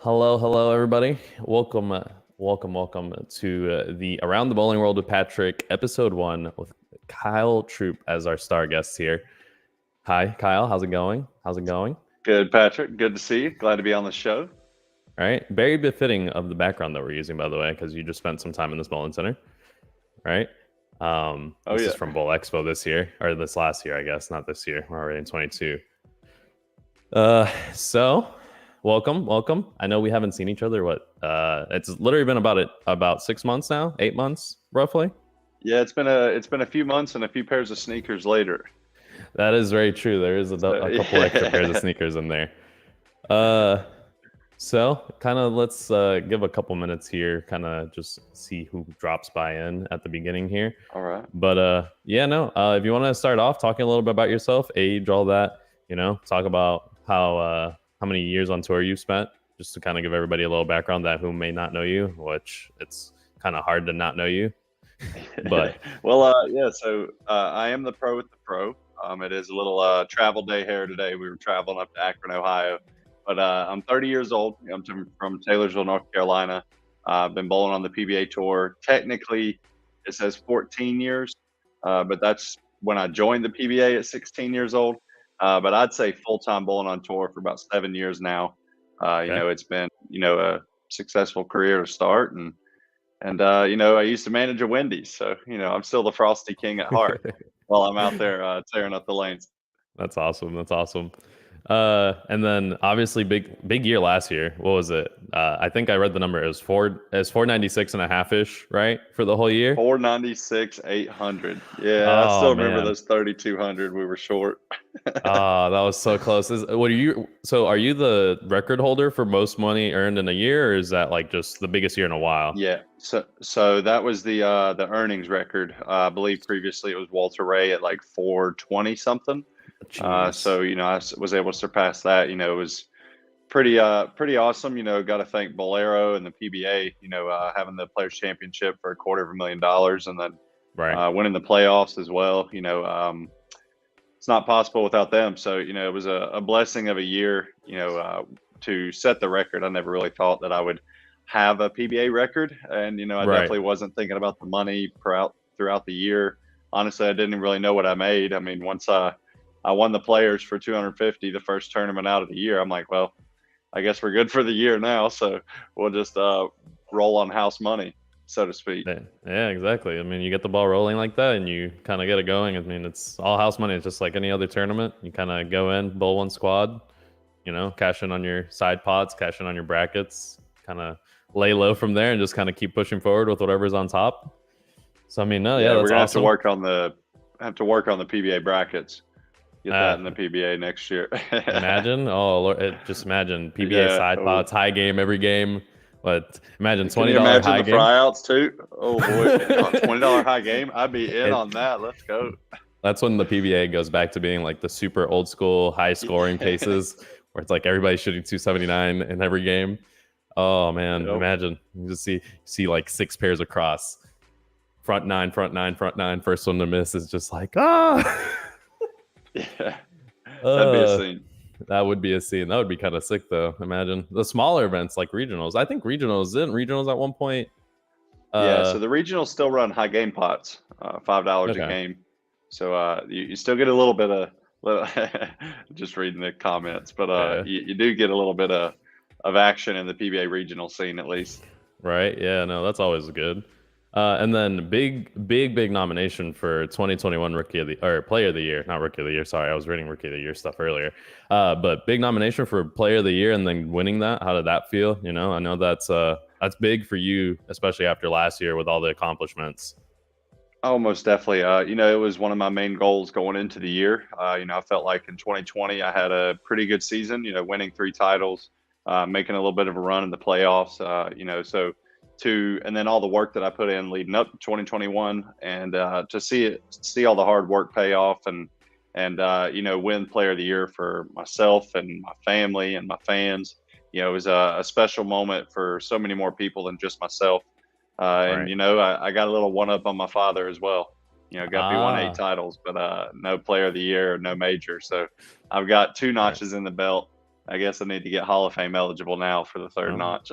Hello, everybody. Welcome to the Around the Bowling World with Patrick, episode 1, with Kyle Troup as our star guest here. Hi, Kyle. How's it going? Good, Patrick. Good to see you. Glad to be on the show. All right. Very befitting of the background that we're using, by the way, because you just spent some time in this bowling center, right? Oh, This yeah. is from Bowl Expo this year, or this last year, I guess, not this year. We're already in 22. So welcome. I know we haven't seen each other. It's literally been about 6 months now, 8 months roughly. Yeah, it's been a few months and a few pairs of sneakers later. That is very true. There is a couple extra pairs of sneakers in there. So kind of let's give a couple minutes here, kind of just see who drops by in at the beginning here. All right. But if you want to start off talking a little bit about yourself, age, all that, talk about how many years on tour you've spent, just to kind of give everybody a little background that who may not know you, which it's kind of hard to not know you. But yeah. So I am the pro with the pro. It is a little travel day here today. We were traveling up to Akron, Ohio. But I'm 30 years old. I'm from Taylorsville, North Carolina. I've been bowling on the PBA Tour. Technically, it says 14 years, but that's when I joined the PBA at 16 years old. But I'd say full-time bowling on tour for about 7 years now. okay. It's been a successful career to start, and I used to manage a Wendy's, so I'm still the Frosty King at heart while I'm out there tearing up the lanes. That's awesome. And then obviously big year last year. What was it? I think I read the number. It was 496 and a half ish, right? For the whole year. 496, 800. Yeah, I Oh still remember man. those 3,200 we were short. That was so close. Are you the record holder for most money earned in a year, or is that like just the biggest year in a while? Yeah, so that was the earnings record. I believe previously it was Walter Ray at like 420 something. Jeez. So was able to surpass that. It was pretty awesome. Got to thank Bolero and the PBA. Having the Players Championship for $250,000, and then Right. winning the playoffs as well. It's not possible without them. So it was a blessing of a year. To set the record. I never really thought that I would have a PBA record, and I Right. definitely wasn't thinking about the money throughout the year. Honestly, I didn't really know what I made. I mean, once I won the Players for 250, the first tournament out of the year, I'm like, well, I guess we're good for the year now. So we'll just roll on house money, so to speak. Yeah, exactly. I mean, you get the ball rolling like that, and you kind of get it going. I mean, it's all house money. It's just like any other tournament. You kind of go in, bowl one squad, cash in on your side pots, cash in on your brackets, kind of lay low from there, and just kind of keep pushing forward with whatever's on top. So I mean, no, yeah, Yeah, we're that's gonna awesome. have to work on the PBA brackets. Get that in the Uh, PBA next year. Imagine, oh Lord, just imagine PBA Yeah. side Oh, pots, high game every game. But imagine can you $20 imagine high the game. tryouts too? Oh boy, $20 high game. I'd be in it, on that. Let's go. that's when the PBA goes back to being like the super old school high scoring paces, where it's like everybody's shooting 279 in every game. Oh man, Yep. imagine you just see like six pairs across, front nine, front nine, front nine. First one to miss is just like Yeah, that'd be a uh scene. that would be a scene. That would be kind of sick though. Imagine the smaller events like regionals. I think regionals at one point. Yeah, so Uh, the regionals still run high game pots, $5 a okay, game. So you still get a little bit of just reading the comments, but yeah, you do get a little bit of action in the PBA regional scene at least. right, yeah, no, that's always good. And then big nomination for 2021 Rookie of the or Player of the Year, not Rookie of the Year. Sorry, I was reading Rookie of the Year stuff earlier. But big nomination for Player of the Year and then winning that. How did that feel? I know that's big for you, especially after last year with all the accomplishments. Oh, most definitely. It was one of my main goals going into the year. I felt like in 2020 I had a pretty good season. Winning 3 titles, making a little bit of a run in the playoffs. And then all the work that I put in leading up to 2021, and to see all the hard work pay off, and win Player of the Year for myself and my family and my fans. It was a special moment for so many more people than just myself. And Right. I got a little one up on my father as well. Guppy won 8 titles, but no Player of the Year, no major. So I've got two Right. notches in the belt. I guess I need to get Hall of Fame eligible now for the third Oh, notch.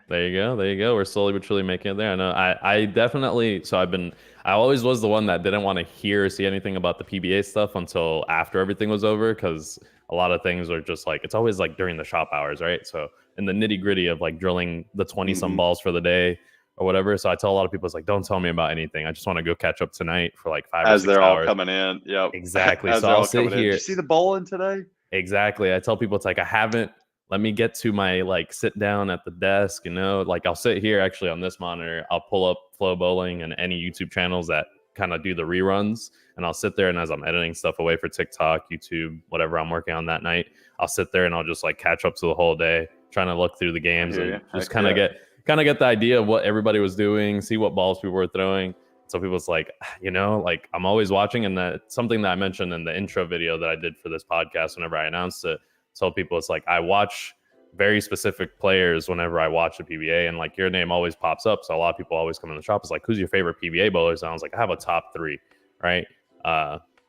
there you go. There you go. We're slowly but surely making it there. I know. I definitely. So I always was the one that didn't want to hear or see anything about the PBA stuff until after everything was over, because a lot of things are just like, it's always like during the shop hours, right? So in the nitty gritty of like drilling the 20 some Hmm. balls for the day or whatever. So I tell a lot of people, it's like, don't tell me about anything. I just want to go catch up tonight for like five or As six they're all hours. coming in. Yep. Exactly. As So they're I'll all sit coming in. Did you here. see the bowling today? Exactly. I tell people it's like, I haven't, let me get to my like sit down at the desk, like I'll sit here actually on this monitor. I'll pull up Flow Bowling and any YouTube channels that kind of do the reruns. And I'll sit there, and as I'm editing stuff away for TikTok, YouTube, whatever I'm working on that night, I'll sit there and I'll just like catch up to the whole day, trying to look through the I games hear and you. just Heck yeah. kind of get the idea of what everybody was doing, see what balls people were throwing. So people's like, like I'm always watching, and that's something that I mentioned in the intro video that I did for this podcast whenever I announced it. Tell people it's like I watch very specific players whenever I watch the PBA, and like your name always pops up. So a lot of people always come in the shop. It's like, who's your favorite PBA bowlers? And I was like, I have a top three, right?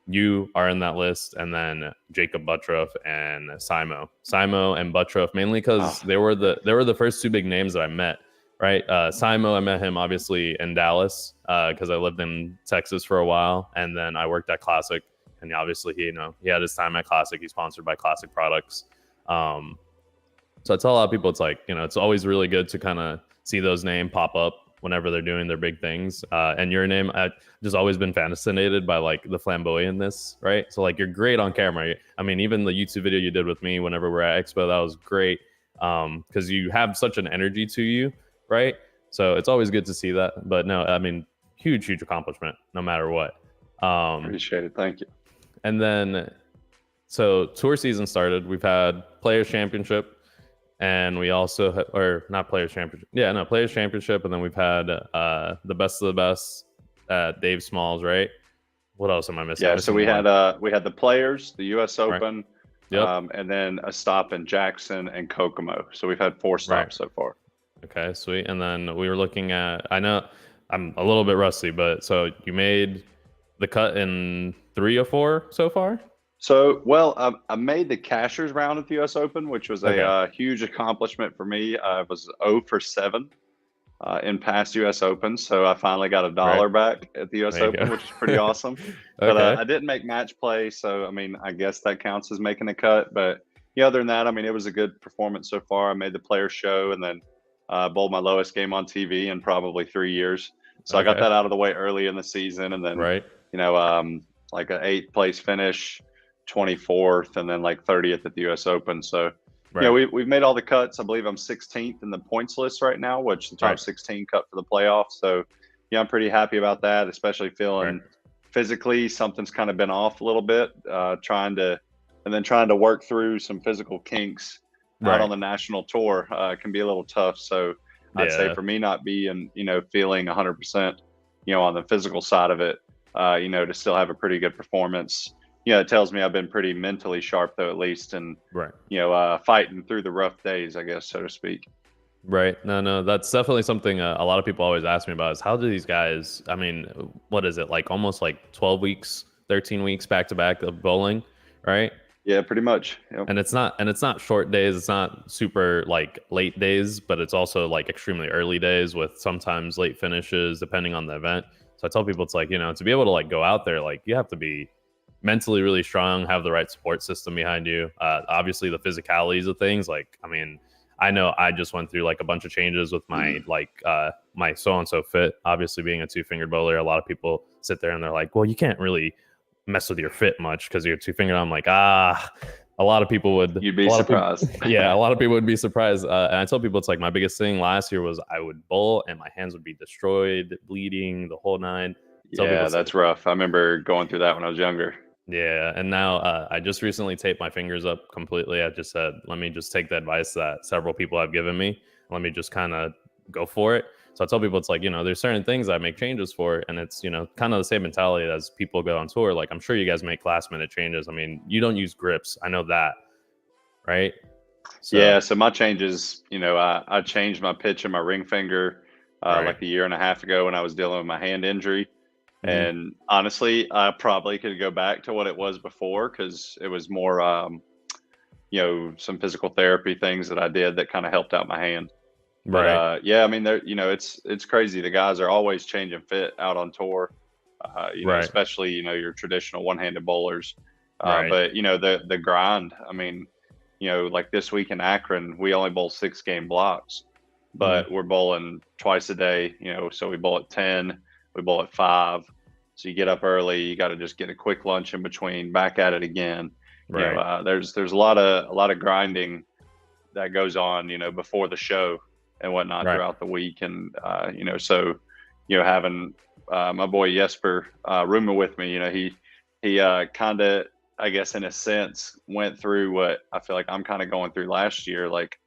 You are in that list, and then Jacob Buttroff and Simo and Buttroff, mainly because Oh, they were the first two big names that I met. Right, Simo, I met him obviously in Dallas because I lived in Texas for a while, and then I worked at Classic, and obviously he had his time at Classic. He's sponsored by Classic Products. So I tell a lot of people, it's like, it's always really good to kind of see those names pop up whenever they're doing their big things. And your name, I've just always been fascinated by like the flamboyantness, right? So like you're great on camera. I mean, even the YouTube video you did with me whenever we're at Expo, that was great because you have such an energy to you, right? So it's always good to see that. But no, I mean, huge accomplishment no matter what. appreciate it. Thank you. And then, so tour season started. We've had Players Championship, and we also, or not Players Championship. Yeah, no, Players Championship. And then we've had the best of the best at Dave Smalls, right? What else am I missing? Yeah, so we had the Players, the U.S. Right. Open, Yep. and then a stop in Jackson and Kokomo. So we've had 4 stops so far. Okay, sweet. And then we were looking at, I know I'm a little bit rusty, but so you made the cut in 3 or 4 so far? So, well, I made the cashers round at the U.S. Open, which was Okay. a huge accomplishment for me. I was 0 for 7 in past U.S. Opens, so I finally got $1 back at the U.S. There you Open, go. which is pretty awesome. But Okay. I didn't make match play, so I mean, I guess that counts as making a cut. But yeah, other than that, I mean, it was a good performance so far. I made the player show, and then bowled my lowest game on TV in probably 3 years. So I got Okay. that out of the way early in the season, and then Right. like an 8th place finish, 24th, and then like 30th at the U.S. Open. So Right. we've made all the cuts. I believe I'm 16th in the points list right now, which the top Right. 16 cut for the playoffs. So yeah, I'm pretty happy about that, especially feeling Right. physically something's kind of been off a little bit, trying to work through some physical kinks out on the national tour can be a little tough. So I'd say Yeah. for me not being, feeling 100%, on the physical side of it, to still have a pretty good performance. It tells me I've been pretty mentally sharp though, at least, and Right. fighting through the rough days, I guess, so to speak. Right. No, that's definitely something a lot of people always ask me about is how do these guys, I mean, what is it, like almost like 12 weeks, 13 weeks back to back of bowling, right? Yeah, pretty much. Yep. And it's not short days, it's not super like late days, but it's also like extremely early days with sometimes late finishes depending on the event. So I tell people it's like, to be able to like go out there, like you have to be mentally really strong, have the right support system behind you. Obviously the physicalities of things, like, I mean, I know I just went through like a bunch of changes with my my so-and-so fit. Obviously being a two-fingered bowler, a lot of people sit there and they're like, well, you can't really mess with your fit much because you're two-fingered. I'm like, a lot of people would. You'd be surprised. Yeah, a lot of people would be surprised. And I tell people it's like my biggest thing last year was I would bowl and my hands would be destroyed, bleeding, the whole nine. Yeah, that's rough. I remember going through that when I was younger. Yeah, and now I just recently taped my fingers up completely. I just said, let me just take the advice that several people have given me. Let me just kind of go for it. So I tell people it's like, there's certain things I make changes for, and it's, kind of the same mentality as people go on tour. Like, I'm sure you guys make last minute changes. I mean, you don't use grips. I know that, right? So, yeah, so my changes, I changed my pitch and my ring finger like a year and a half ago when I was dealing with my hand injury. And honestly, I probably could go back to what it was before because it was more, some physical therapy things that I did that kind of helped out my hand. But Right. yeah, I mean, it's crazy. The guys are always changing fit out on tour. Right. Especially your traditional one-handed bowlers. Right. But the grind. I mean, like this week in Akron, we only bowl 6-game blocks, Mhm. but we're bowling twice a day. So we bowl at 10, we bowl at 5. So you get up early. You got to just get a quick lunch in between. Back at it again. Right. There's a lot of grinding that goes on, before the show and whatnot Right. throughout the week. And, so, having my boy Jesper rooming with me, he kind of, I guess, in a sense, went through what I feel like I'm kind of going through last year, like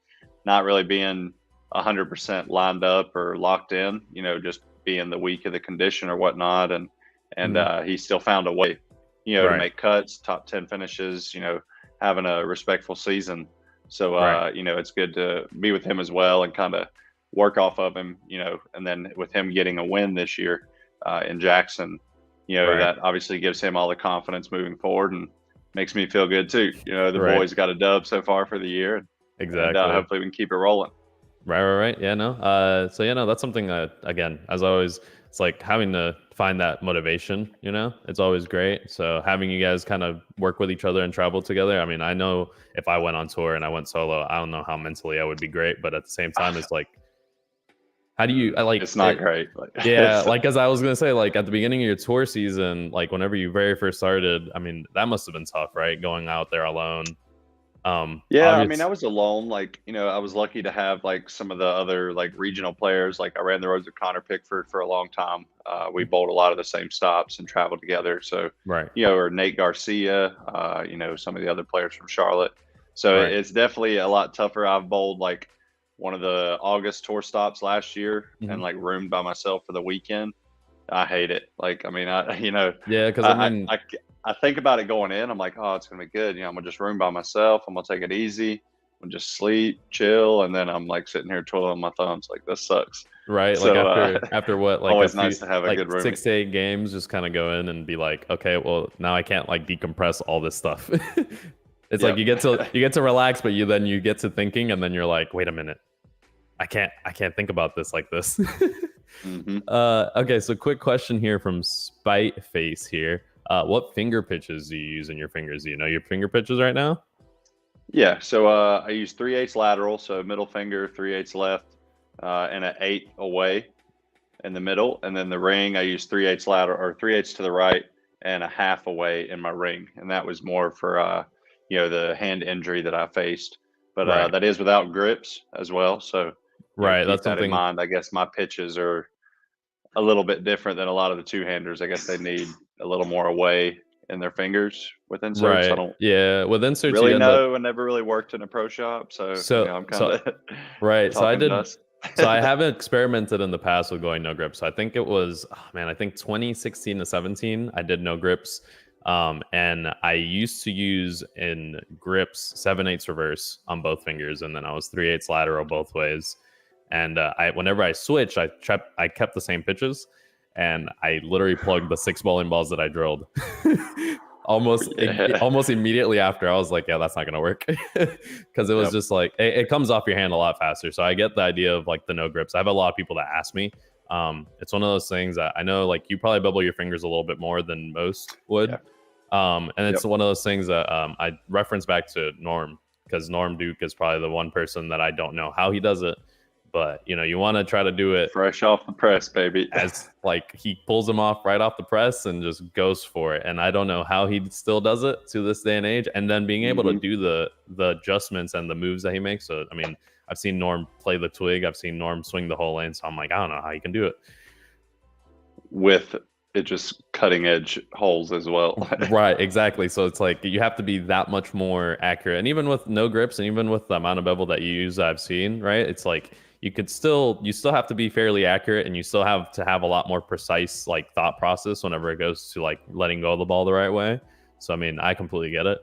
not really being 100% lined up or locked in, just being the week of the condition or whatnot. And Mhm. he still found a way, to Right. make cuts, top 10 finishes, having a respectful season. So, Right. it's good to be with him as well and kind of work off of him, and then with him getting a win this year in Jackson, Right. that obviously gives him all the confidence moving forward and makes me feel good too. The Right. boys got a dub so far for the year, and Exactly. hopefully we can keep it rolling. Right. Yeah, no. So yeah, no, that's something that, again, as always, it's like having to find that motivation, it's always great. So having you guys kind of work with each other and travel together. I mean, I know if I went on tour and I went solo, I don't know how mentally I would be great, but at the same time, it's like, how do you, I like It's not it. great. Like, Yeah, like, as I was gonna say, like, at the beginning of your tour season, like whenever you very first started, I mean, that must have been tough, right? Going out there alone. Yeah, I mean, I Obvious. was alone. Like, I was lucky to have like some of the other like regional players. Like, I ran the roads with Connor Pickford for a long time. We bowled a lot of the same stops and traveled together. So, Right. or Nate Garcia, some of the other players from Charlotte. So Right. it's definitely a lot tougher. I've bowled like one of the August tour stops last year and Mhm. like roomed by myself for the weekend. I hate it. Like, I mean, Yeah, because I I, mean, I, I I think about it going in. I'm like, oh, it's gonna be good. I'm gonna just room by myself. I'm gonna take it easy. I'm gonna just sleep, chill, and then I'm like sitting here twiddling my thumbs, like this sucks. right, like So after what, like a always few, nice to have a like good roomie. 6 to 8 games, just kind of go in and be like, okay, well, now I can't like decompress all this stuff. It's like Yep. you get to relax, but you get to thinking, and then you're like, wait a minute, I can't think about this like this. hmm Okay, so quick question here from Spite Face here. What finger pitches do you use in your fingers? Do you know your finger pitches right now? Yeah. So I use 3/8 lateral, so middle finger, 3/8 left, and an 8 away in the middle, and then the ring I use 3/8 lateral or 3/8 to the right and a half away in my ring, and that was more for the hand injury that I faced, but Right. that is without grips as well. So Right. keep That's that in something. mind. I guess my pitches are a little bit different than a lot of the two handers. I guess they need a little more away in their fingers with inserts. I Right. don't Yeah. With inserts, you really end up. know. I never really worked in a pro shop, so So I'm kind so of right. So I talking did. dust. So I haven't experimented in the past with going no grips. So I think it was, oh man, I think 2016 to 17, I did no grips. And I used to use in grips 7/8 reverse on both fingers, and then I was 3/8 lateral both ways. And whenever I switched, I kept the same pitches, and I literally plugged the 6 bowling balls that I drilled. Yeah. Almost immediately after, I was like, yeah, that's not gonna work, because it was Yep. just like it comes off your hand a lot faster. So I get the idea of like the no grips. I have a lot of people that ask me. It's one of those things that I know, like, you probably bubble your fingers a little bit more than most would. Yeah. And it's Yep. one of those things that I reference back to Norm, because Norm Duke is probably the one person that I don't know how he does it, but you want to try to do it Fresh off the press, baby. as like he pulls them off right off the press and just goes for it. And I don't know how he still does it to this day and age. And then being able to hmm do the adjustments and the moves that he makes. So I mean, I've seen Norm play the twig. I've seen Norm swing the whole lane. So I'm like, I don't know how you can do it. With it just cutting edge holes as well. Right, exactly. So it's like you have to be that much more accurate. And even with no grips and even with the amount of bevel that you use, I've seen, right? It's like you still have to be fairly accurate, and you still have to have a lot more precise like thought process whenever it goes to like letting go of the ball the right way. So I mean, I completely get it.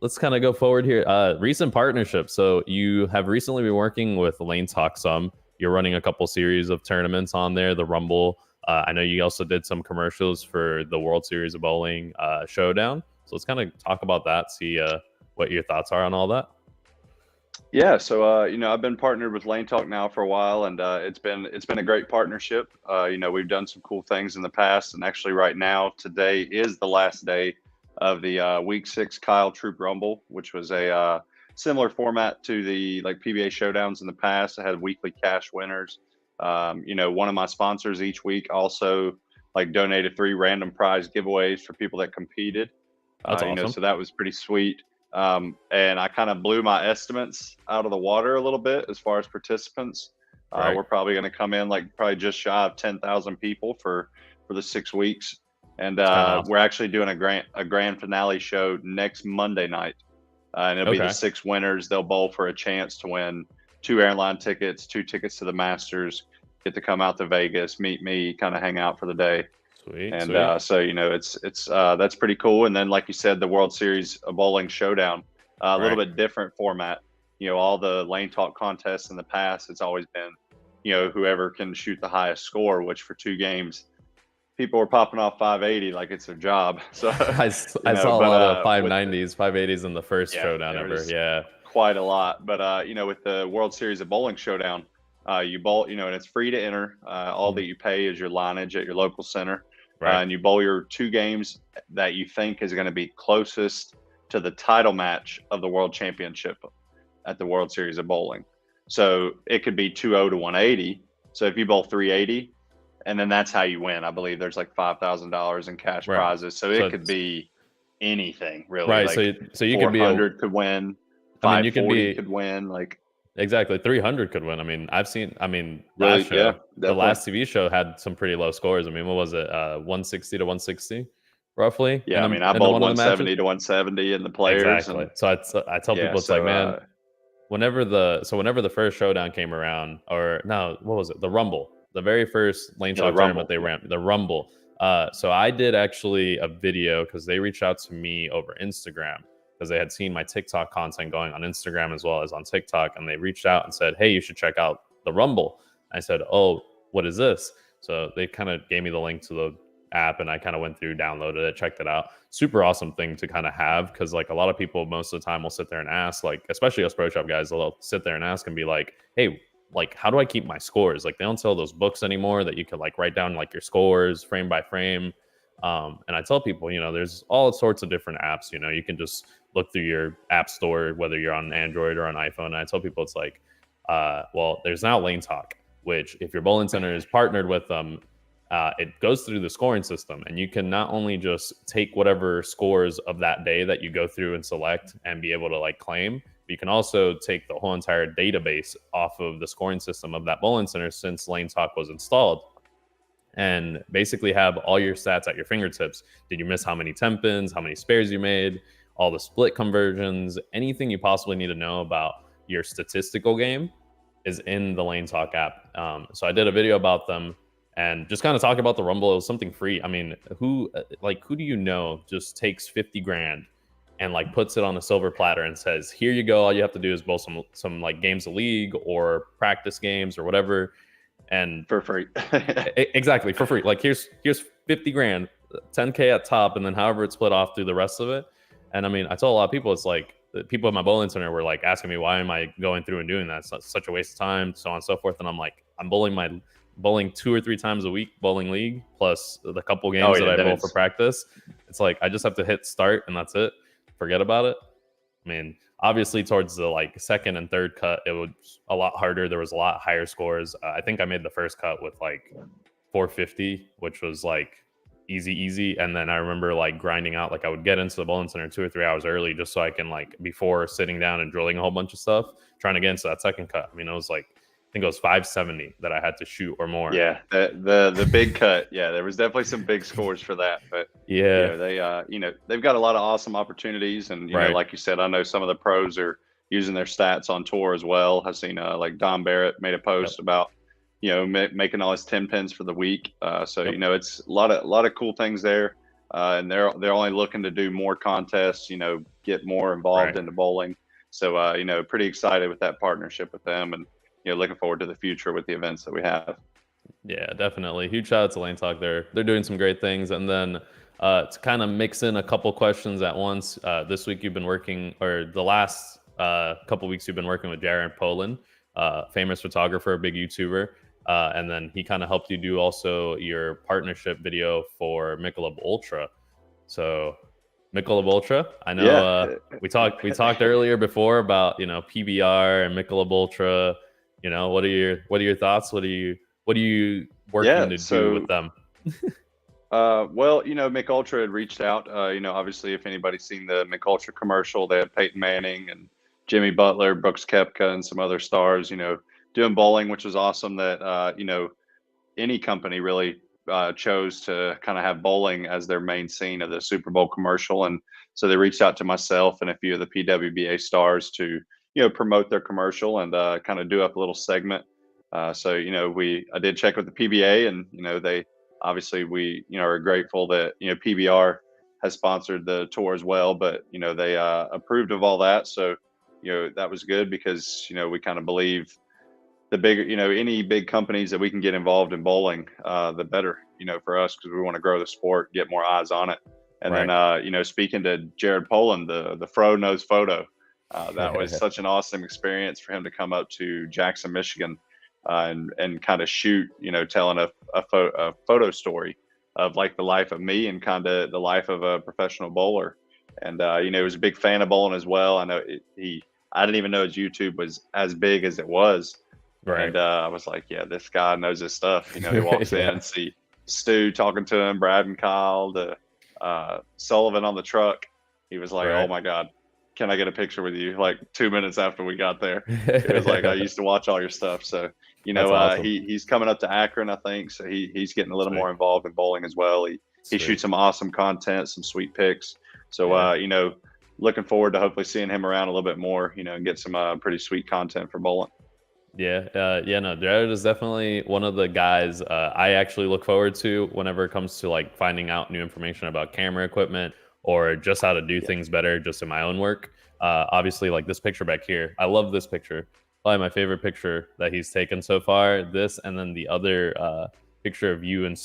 Let's kind of go forward here. Recent partnership. So you have recently been working with Lane Talk some. You're running a couple series of tournaments on there, the Rumble. I know you also did some commercials for the World Series of Bowling Showdown. So let's kind of talk about that. See what your thoughts are on all that. Yeah, so I've been partnered with Lane Talk now for a while, and it's been a great partnership. We've done some cool things in the past, and actually, right now, today is the last day of the Week 6 Kyle Troup Rumble, which was a similar format to the like PBA showdowns in the past. I had weekly cash winners. One of my sponsors each week also like donated 3 random prize giveaways for people that competed. That's awesome. So that was pretty sweet. And I kind of blew my estimates out of the water a little bit as far as participants. Right. We're probably going to come in like probably just shy of 10,000 people for the 6 weeks. And Awesome. we're actually doing a grand finale show next Monday night. And it'll be the 6 winners. They'll bowl for a chance to win 2 airline tickets, 2 tickets to the Masters, get to come out to Vegas, meet me, kind of hang out for the day. Sweet. And sweet. so it's that's pretty cool. And then, like you said, the World Series of Bowling Showdown, a little bit different format. All the Lane Talk contests in the past, it's always been, whoever can shoot the highest score. Which for 2 games, people were popping off 580 like it's their job. So I saw a lot of 590s, 580s in the first showdown ever. Yeah, quite a lot. But with the World Series of Bowling Showdown, you bowl, and it's free to enter. All that you pay is your lineage at your local center. And you bowl your 2 games that you think is going to be closest to the title match of the World Championship at the World Series of Bowling. So it could be 2-0 to 180. So if you bowl 380, and then that's how you win. I believe there's like $5,000 in cash prizes. So it could be anything really. Right. Like so you could be 400 could win. 540 could win. Like exactly 300 could win. I mean, really, the last TV show had some pretty low scores. I mean, what was it? 160 to 160 roughly. Yeah. I bowled 170 to 170 in the players. Exactly. So I tell people, it's like, man, whenever the first showdown came around, or no, what was it? The Rumble, the very first Lane Talk tournament they ran, the Rumble. So I did actually a video because they reached out to me over Instagram, because they had seen my TikTok content going on Instagram as well as on TikTok. And they reached out and said, hey, you should check out the Rumble. I said, oh, what is this? So they kind of gave me the link to the app, and I kind of went through, downloaded it, checked it out. Super awesome thing to kind of have, because like a lot of people most of the time will sit there and ask, like, especially us pro shop guys, they'll sit there and ask and be like, hey, like, how do I keep my scores? Like, they don't sell those books anymore that you could like write down like your scores frame by frame. And I tell people, there's all sorts of different apps. You can just look through your app store, whether you're on Android or on iPhone. And I tell people, it's like, well, there's now Lane Talk, which if your bowling center is partnered with them, it goes through the scoring system, and you can not only just take whatever scores of that day that you go through and select and be able to like claim, but you can also take the whole entire database off of the scoring system of that bowling center since Lane Talk was installed, and basically have all your stats at your fingertips. Did you miss how many 10 pins, how many spares you made, all the split conversions, anything you possibly need to know about your statistical game is in the Lane Talk app. So I did a video about them and just kind of talk about the Rumble. It was something free. I mean, who do you know just takes 50 grand and like puts it on a silver platter and says, here you go, all you have to do is bowl some like games of league or practice games or whatever, and for free. Exactly, for free. Like here's 50 grand, 10K at top, and then however it's split off through the rest of it. And I mean, I told a lot of people, it's like, the people at my bowling center were like asking me, why am I going through and doing that? It's such a waste of time, so on and so forth. And I'm like, I'm bowling 2 or 3 times a week, bowling league, plus the couple games that I bowl for practice. It's like, I just have to hit start and that's it. Forget about it. I mean, obviously towards the like second and third cut, it was a lot harder. There was a lot higher scores. I think I made the first cut with like 450, which was like easy. And then I remember like grinding out, like I would get into the bowling center 2 or 3 hours early just so I can, like, before sitting down and drilling a whole bunch of stuff, trying to get into that second cut. I mean, it was like, I think it was 570 that I had to shoot or more. Yeah, the big cut. Yeah, there was definitely some big scores for that. But yeah, they've got a lot of awesome opportunities, and you know, like you said, I know some of the pros are using their stats on tour as well. I've seen like Don Barrett made a post about making all his 10 pins for the week. So it's a lot of cool things there, and they're only looking to do more contests. Get more involved into bowling. So pretty excited with that partnership with them, and looking forward to the future with the events that we have. Yeah, definitely. Huge shout out to Lane Talk. They're doing some great things. And then to kind of mix in a couple questions at once. This week you've been working, or the last couple weeks you've been working with Jared Poland, famous photographer, big YouTuber. And then he kind of helped you do also your partnership video for Michelob Ultra. So Michelob Ultra, I know we talked earlier before about, you know, PBR and Michelob Ultra. You know, what are your thoughts? What are you working to do with them? Well, you know, Mick Ultra had reached out. You know, obviously, if anybody's seen the Mick Ultra commercial, they had Peyton Manning and Jimmy Butler, Brooks Koepka, and some other stars, you know, doing bowling, which was awesome that, you know, any company really chose to kind of have bowling as their main scene of the Super Bowl commercial. And so they reached out to myself and a few of the PWBA stars to, you know, promote their commercial and kind of do up a little segment. So, you know, I did check with the PBA, and, you know, they obviously, we, you know, are grateful that, you know, PBR has sponsored the tour as well, but, you know, they approved of all that. So, you know, that was good because, you know, we kind of believe the bigger, you know, any big companies that we can get involved in bowling, the better, you know, for us, because we want to grow the sport, get more eyes on it. And then, you know, speaking to Jared Poland, the Fro Knows Photo, that was such an awesome experience for him to come up to Jackson, Michigan, and kind of shoot, you know, telling a photo story of like the life of me and kind of the life of a professional bowler. And, you know, he was a big fan of bowling as well. I know I didn't even know his YouTube was as big as it was. Right. And I was like, yeah, this guy knows his stuff. You know, he walks in, see Stu talking to him, Brad and Kyle, Sullivan on the truck. He was like, oh my God, can I get a picture with you? Like 2 minutes after we got there, it was like, I used to watch all your stuff. So, you know, awesome. he's coming up to Akron, I think. So he's getting a little more involved in bowling as well. He shoots some awesome content, some sweet pics. So, you know, looking forward to hopefully seeing him around a little bit more, you know, and get some pretty sweet content for bowling. Yeah, no, Jared is definitely one of the guys I actually look forward to whenever it comes to like finding out new information about camera equipment or just how to do things better just in my own work. Obviously, like this picture back here, I love this picture. Probably my favorite picture that he's taken so far. This and then the other picture of you and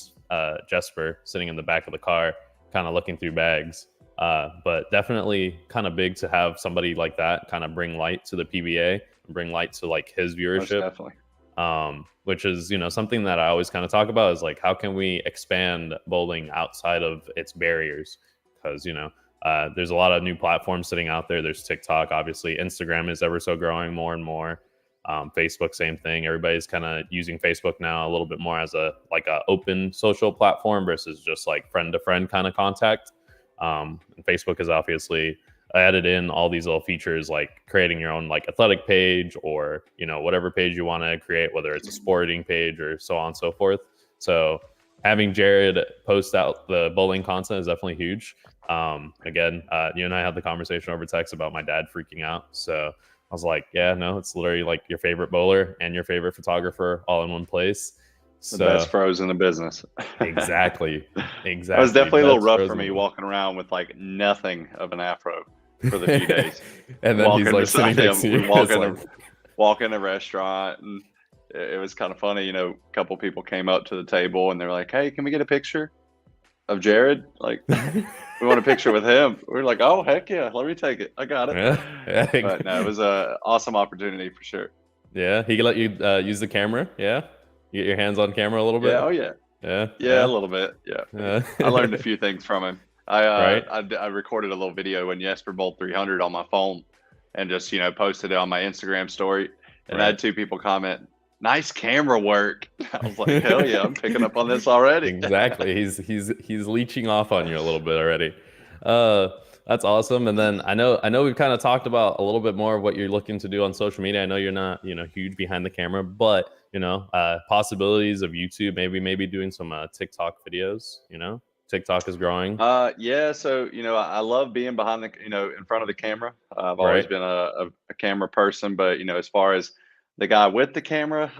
Jesper sitting in the back of the car, kind of looking through bags. But definitely kind of big to have somebody like that kind of bring light to the PBA and bring light to like his viewership. Most definitely. Which is, you know, something that I always kind of talk about is like, how can we expand bowling outside of its barriers? Because, you know, there's a lot of new platforms sitting out there. There's TikTok, obviously. Instagram is ever so growing more and more. Facebook, same thing. Everybody's kind of using Facebook now a little bit more as a open social platform versus just like friend to friend kind of contact. And Facebook has obviously added in all these little features like creating your own like athletic page or, you know, whatever page you want to create, whether it's a sporting page or so on and so forth. So having Jared post out the bowling content is definitely huge. Again, you and I had the conversation over text about my dad freaking out. So I was like, yeah, no, it's literally like your favorite bowler and your favorite photographer all in one place. The best froze in the business. Exactly. It was definitely a little rough for me walking around with like nothing of an afro for the few days. And then he's like sitting next to you. Walk in a restaurant, and it was kind of funny. You know, a couple people came up to the table and they're like, hey, can we get a picture of Jared? Like, we want a picture with him. We're like, oh, heck yeah, let me take it. I got it. Yeah. But no, it was an awesome opportunity for sure. Yeah, he can let you use the camera. Yeah, you get your hands on camera a little bit. Yeah, oh yeah. Yeah, a little bit. Yeah. I learned a few things from him. I recorded a little video when Jesper bowled 300 on my phone and just, you know, posted it on my Instagram story. And I had 2 people comment, nice camera work. I was like, hell yeah, I'm picking up on this already. Exactly. He's leeching off on you a little bit already. That's awesome. And then I know we've kind of talked about a little bit more of what you're looking to do on social media. I know you're not, you know, huge behind the camera, but, you know, possibilities of YouTube, maybe doing some TikTok videos, you know. TikTok is growing. Yeah. So, you know, I love being behind the, you know, in front of the camera. I've always been a camera person, but, you know, as far as the guy with the camera,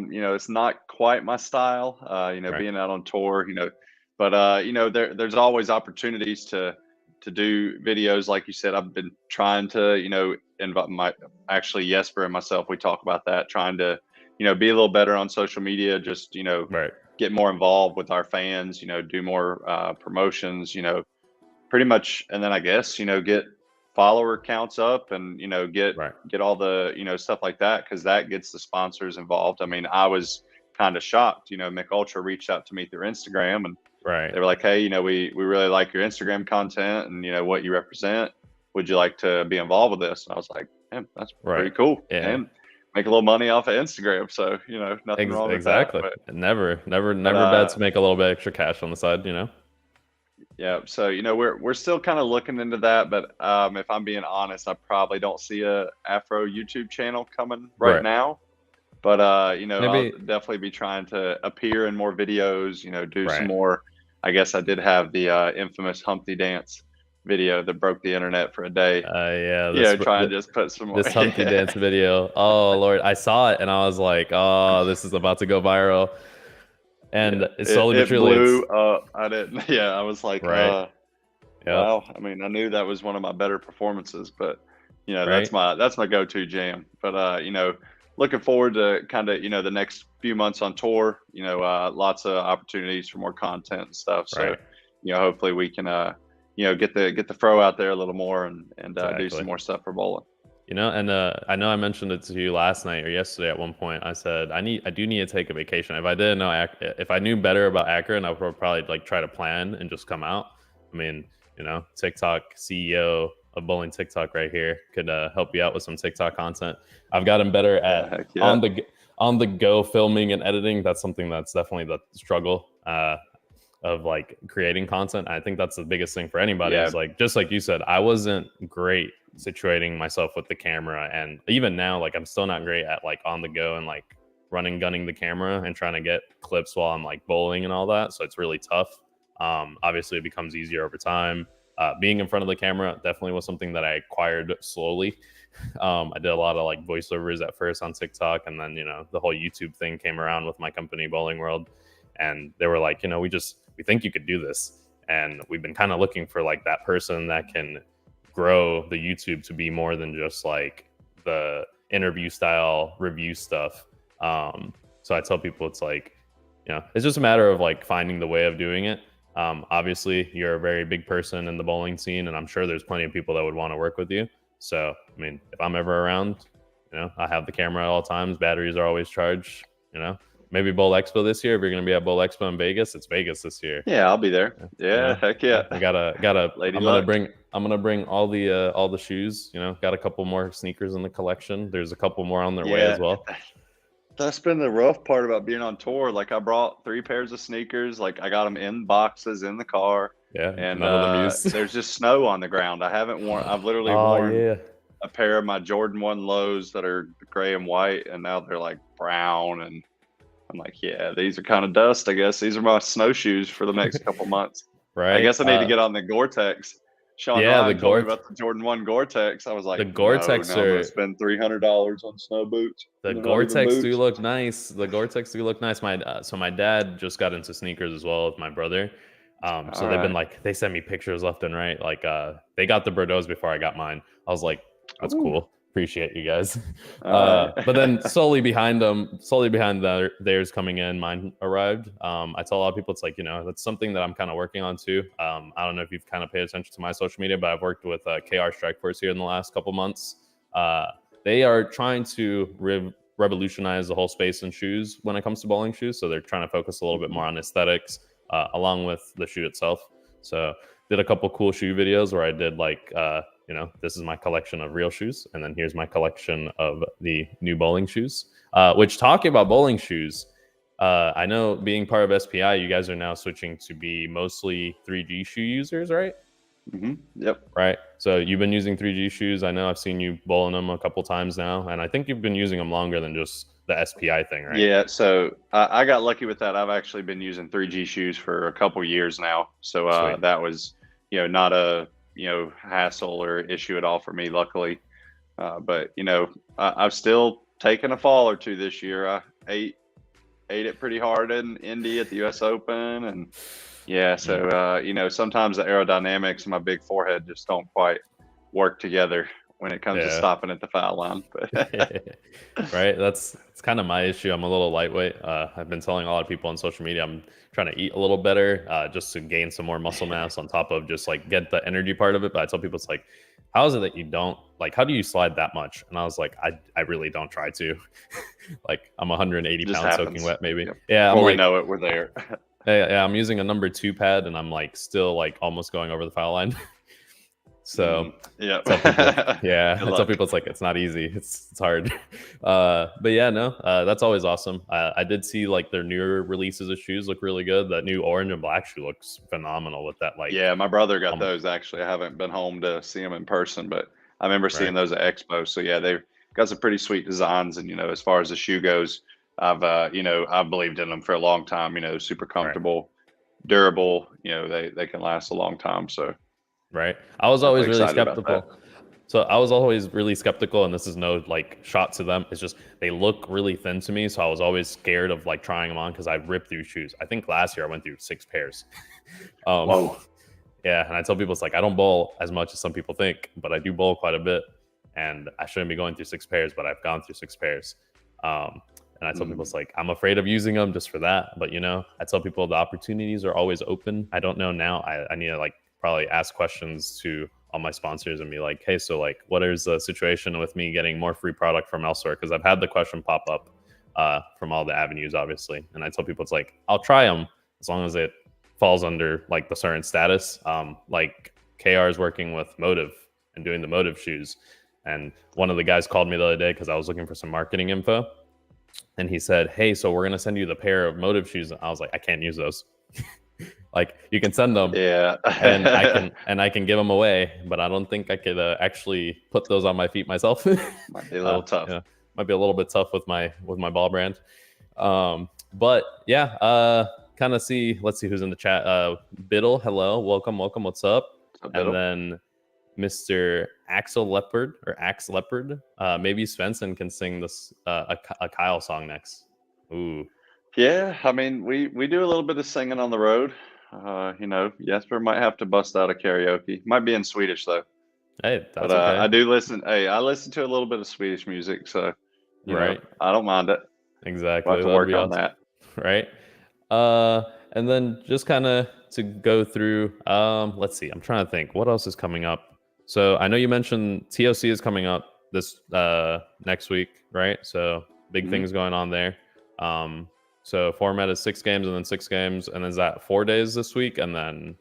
you know, it's not quite my style, you know, being out on tour, you know, but, you know, there's always opportunities to do videos. Like you said, I've been trying to, you know, invite actually Jesper and myself, we talk about that, trying to, you know, be a little better on social media, just, you know, get more involved with our fans, do more promotions, pretty much. And then I guess, get follower counts up and, Right. get all the, stuff like that. Cause that gets the sponsors involved. I mean, I was kind of shocked, Mick Ultra reached out to me through Instagram and Right. they were like, hey, we really like your Instagram content and, what you represent. Would you like to be involved with this? And I was like, man, that's pretty Right. cool. Yeah. And make a little money off of Instagram. So, nothing wrong with that. Exactly. Never But bad to make a little bit extra cash on the side, yeah. So, we're still kind of looking into that. But if I'm being honest, I probably don't see a Afro YouTube channel coming right Right. now. But I'll Maybe. definitely be trying to appear in more videos, do some Right. more. I guess I did have the infamous Humpty Dance video that broke the internet for a day. Yeah, Try and just put some more. this Humpty Dance video. Oh Lord, I saw it and I was like, oh, this is about to go viral. And it's slowly but It surely, blew up. I didn't. Yeah, I was like, right. Yep. wow. I mean, I knew that was one of my better performances, but Right. that's my go-to jam. But looking forward to kind of the next few months on tour. Lots of opportunities for more content and stuff. So Right. hopefully we can get the fro out there a little more and do Exactly. some more stuff for bowling. And I know I mentioned it to you last night or yesterday at one point. I said I do need to take a vacation. If I didn't know, if I knew better about Akron, I would probably like try to plan and just come out. I mean, TikTok CEO of bowling TikTok right here could help you out with some TikTok content. I've gotten better at Heck yeah. on the go filming and editing. That's something that's definitely the struggle of like creating content. I think that's the biggest thing for anybody. Yeah. Is like, just like you said, I wasn't great situating myself with the camera, and even now, like, I'm still not great at like on the go and like gunning the camera and trying to get clips while I'm like bowling and all that. So it's really tough. Obviously it becomes easier over time. Being in front of the camera definitely was something that I acquired slowly. I did a lot of like voiceovers at first on TikTok, and then the whole YouTube thing came around with my company Bowling World, and they were like, we think you could do this, and we've been kind of looking for like that person that can grow the YouTube to be more than just like the interview style review stuff. So I tell people it's like, it's just a matter of like finding the way of doing it. Obviously you're a very big person in the bowling scene, and I'm sure there's plenty of people that would want to work with you. So, I mean, if I'm ever around, I have the camera at all times. Batteries are always charged, maybe Bowl Expo this year. If you're going to be at Bowl Expo in Vegas, it's Vegas this year. Yeah, I'll be there. Yeah, heck yeah. I gotta. Lady I'm luck. gonna bring all the shoes. Got a couple more sneakers in the collection. There's a couple more on their way as well. That's been the rough part about being on tour. Like, I brought 3 pairs of sneakers. Like, I got them in boxes in the car. Yeah, and none of them used. there's just snow on the ground. I've literally worn a pair of my Jordan 1 lows that are gray and white, and now they're like brown. And I'm like, yeah, these are kind of dust, I guess. These are my snowshoes for the next couple months. Right. I guess I need to get on the Gore-Tex. Sean Ryan told me about the Jordan 1 Gore-Tex. I was like, the Gore-Tex I'm going to spend $300 on snow boots. The Gore-Tex do look nice. The Gore-Tex do look nice. So my dad just got into sneakers as well as my brother. So they've been like, they send me pictures left and right. Like, they got the Bordeaux before I got mine. I was like, that's cool. Appreciate you guys. But then slowly behind theirs coming in, mine arrived. I tell a lot of people, it's like, that's something that I'm kind of working on too. I don't know if you've kind of paid attention to my social media, but I've worked with KR Strikeforce here in the last couple months. They are trying to revolutionize the whole space in shoes when it comes to bowling shoes. So they're trying to focus a little bit more on aesthetics along with the shoe itself. So did a couple cool shoe videos where I did like, this is my collection of real shoes, and then here's my collection of the new bowling shoes. Which, talking about bowling shoes, I know being part of SPI, you guys are now switching to be mostly 3G shoe users, right? Mm-hmm. Yep. Right. So you've been using 3G shoes. I know I've seen you bowling them a couple times now, and I think you've been using them longer than just the SPI thing, right? Yeah. So I got lucky with that. I've actually been using 3G shoes for a couple years now. So that was, not a hassle or issue at all for me, luckily. But I've still taken a fall or two this year. I ate it pretty hard in Indy at the US Open, and so sometimes the aerodynamics and my big forehead just don't quite work together when it comes to Yeah. stopping at the foul line. But Right. It's kind of my issue. I'm a little lightweight. I've been telling a lot of people on social media I'm trying to eat a little better, just to gain some more muscle mass on top of just like get the energy part of it. But I tell people it's like, how is it that you don't like? How do you slide that much? And I was like, I really don't try to. Like I'm 180 just pounds soaking happens. wet, maybe. Yep. Yeah. I'm Before we like, know it, we're there. yeah, I'm using a number 2 pad, and I'm like still like almost going over the foul line. So Yeah. tell people, yeah, Good I tell luck. people it's like it's not easy. It's hard. But yeah, no, that's always awesome. I did see like their newer releases of shoes look really good. That new orange and black shoe looks phenomenal with that like Yeah, my brother got um, those actually. I haven't been home to see them in person, but I remember seeing right, those at Expo. So yeah, they've got some pretty sweet designs. And as far as the shoe goes, I've believed in them for a long time. Super right, comfortable, durable. They can last a long time. So right. I was always definitely really excited about that. skeptical. So I was always really skeptical, and this is no like shot to them. It's just they look really thin to me, so I was always scared of like trying them on because I ripped through shoes. I think last year I went through 6 pairs. um, Whoa. Yeah, and I tell people it's like I don't bowl as much as some people think, but I do bowl quite a bit, and I shouldn't be going through 6 pairs, but I've gone through 6 pairs. And I tell people it's like I'm afraid of using them just for that, but I tell people the opportunities are always open. I don't know now. I need to like probably ask questions to all my sponsors and be like, hey, so like, what is the situation with me getting more free product from elsewhere? Because I've had the question pop up from all the avenues, obviously, and I tell people it's like I'll try them as long as it falls under like the certain status. Like KR is working with Motive and doing the Motive shoes. And one of the guys called me the other day because I was looking for some marketing info. And he said, hey, so we're going to send you the pair of Motive shoes. And I was like, I can't use those. Like you can send them Yeah. and I can give them away, but I don't think I could actually put those on my feet myself. Might be a little tough. Yeah, might be a little bit tough with my ball brand. But yeah, let's see who's in the chat. Biddle, hello, welcome, what's up? And then Mr. Axel Leopard or Axe Leopard. Maybe Svensson can sing this a Kyle song next. Ooh. Yeah, I mean, we do a little bit of singing on the road. Jesper might have to bust out a karaoke. Might be in Swedish though. Hey, that's But okay. I do listen. Hey, I listen to a little bit of Swedish music, so Right. I don't mind it. Exactly. We'll have to That'd work be on awesome. that. Right. And then just kind of to go through, let's see, I'm trying to think what else is coming up. So I know you mentioned TOC is coming up this next week, right? So big things going on there. So format is 6 games and then 6 games, and then is that 4 days this week, and then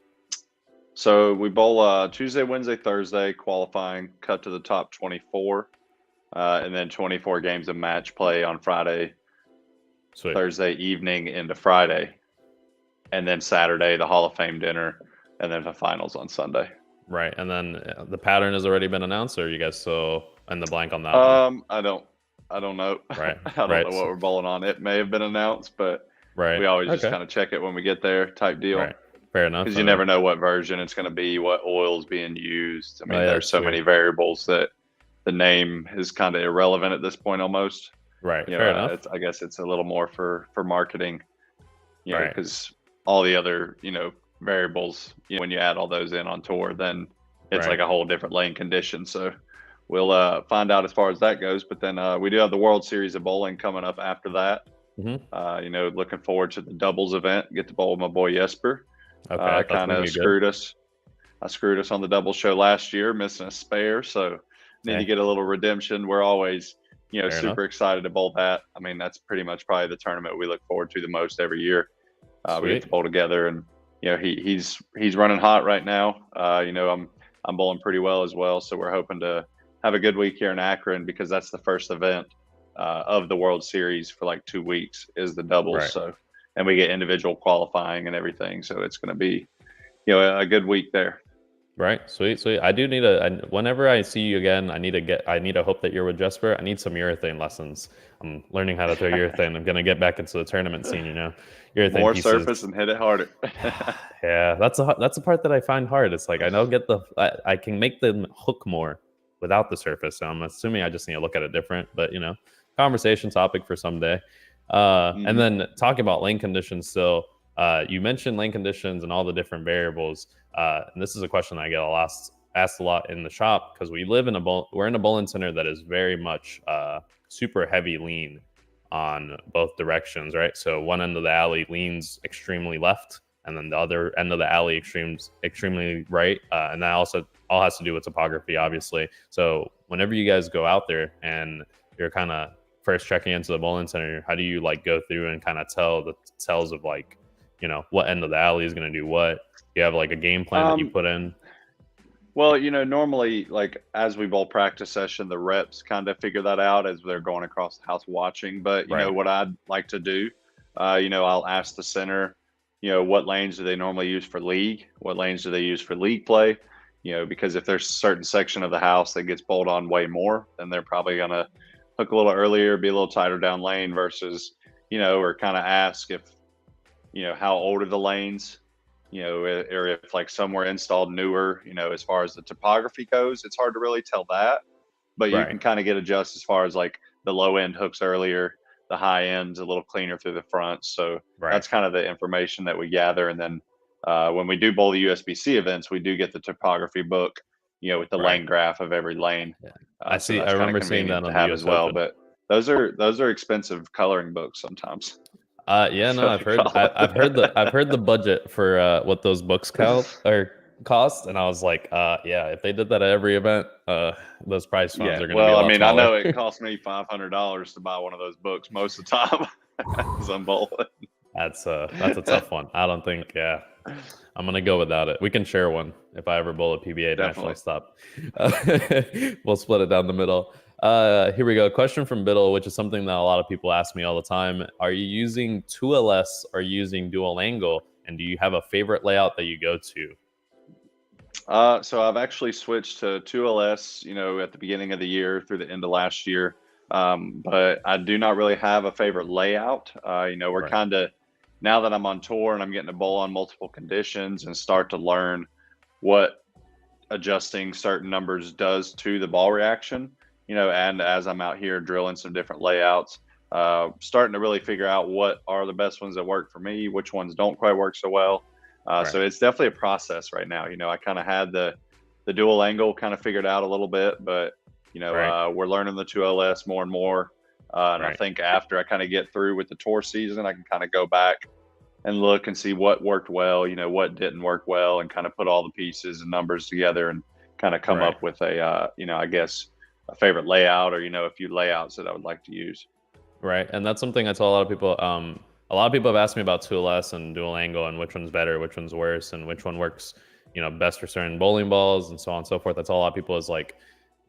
So we bowl Tuesday, Wednesday, Thursday, qualifying, cut to the top 24, and then 24 games of match play on Friday, sweet. Thursday evening into Friday, and then Saturday the Hall of Fame dinner, and then the finals on Sunday. Right, and then the pattern has already been announced, or are you guys still in the blank on that one? I don't know. Right, I don't know what we're bowling on. It may have been announced, but we always just kind of check it when we get there, type deal. Right. Fair enough. Because you never know what version it's going to be, what oil's being used. I mean, there's so many variables that the name is kind of irrelevant at this point almost. Right. Fair enough. I guess it's a little more for marketing, right. Because all the other, variables, when you add all those in on tour, then it's like a whole different lane condition. So we'll find out as far as that goes. But then we do have the World Series of Bowling coming up after that. Looking forward to the doubles event. Get to bowl with my boy Jesper. Okay, kind of screwed us. I screwed us on the double show last year, missing a spare. So need to get a little redemption. We're always, super excited to bowl that. I mean, that's pretty much probably the tournament we look forward to the most every year. We get to bowl together, and he's running hot right now. I'm bowling pretty well as well. So we're hoping to have a good week here in Akron because that's the first event of the World Series for like 2 weeks is the doubles. Right. So. And we get individual qualifying and everything. So it's going to be, a good week there. Right. Sweet. I do need whenever I see you again, I need to hope that you're with Jesper. I need some urethane lessons. I'm learning how to throw urethane. I'm going to get back into the tournament scene, urethane more pieces. Surface and hit it harder. Yeah. That's a part that I find hard. It's like, I don't get I can make them hook more without the surface. So I'm assuming I just need to look at it different, but conversation topic for someday. And then talking about lane conditions still, you mentioned lane conditions and all the different variables. And this is a question I get asked a lot in the shop because we live in we're in a bowling center that is very much super heavy lean on both directions, right? So one end of the alley leans extremely left, and then the other end of the alley extremely right, and that also all has to do with topography, obviously. So whenever you guys go out there and you're kind of first checking into the bowling center, how do you like go through and kind of tell the tells of like, you know, what end of the alley is going to do what? Do you have like a game plan that you put in? Well, normally, like as we bowl practice session, the reps kind of figure that out as they're going across the house watching. But Right. what I'd like to do, I'll ask the center, what lanes do they normally use for league? What lanes do they use for league play? Because if there's a certain section of the house that gets bowled on way more, then they're probably gonna hook a little earlier, be a little tighter down lane versus, or kind of ask if, how old are the lanes? Or if like some were installed newer, as far as the topography goes, it's hard to really tell that, but you Right. can kind of get adjust as far as like the low end hooks earlier, the high end's a little cleaner through the front. So Right. that's kind of the information that we gather. And then when we do bowl the USBC events, we do get the topography book, with the Right. lane graph of every lane. Yeah. So I that's kind of remember seeing convenient that to on the have as US well. Open. But those are expensive coloring books sometimes. Yeah, no, So I've they heard, call it. I've heard the budget for what those books cost, and I was like, yeah, if they did that at every event, those prize funds Yeah, are going to be well, a I lot mean, I smaller. know it cost me $500 to buy one of those books most of the time as I'm bowling. That's a tough one. I don't think, yeah, I'm gonna go without it. We can share one if I ever bowl a PBA national Definitely. stop. We'll split it down the middle. Here we go. Question from Biddle, which is something that a lot of people ask me all the time. Are you using 2LS or using dual angle? And do you have a favorite layout that you go to? So I've actually switched to 2LS, at the beginning of the year through the end of last year. But I do not really have a favorite layout. We're Right. kind of, now that I'm on tour and I'm getting to bowl on multiple conditions and start to learn what adjusting certain numbers does to the ball reaction, and as I'm out here drilling some different layouts, starting to really figure out what are the best ones that work for me, which ones don't quite work so well. Right. So it's definitely a process right now. I kind of had the dual angle kind of figured out a little bit, but Right. we're learning the 2LS more and more. And I Right. think after I kind of get through with the tour season, I can kind of go back and look and see what worked well, what didn't work well, and kind of put all the pieces and numbers together and kind of come Right. up with a, I guess a favorite layout or, a few layouts that I would like to use. Right. And that's something I tell a lot of people. A lot of people have asked me about 2LS and dual angle and which one's better, which one's worse, and which one works, best for certain bowling balls and so on and so forth. That's all a lot of people is like,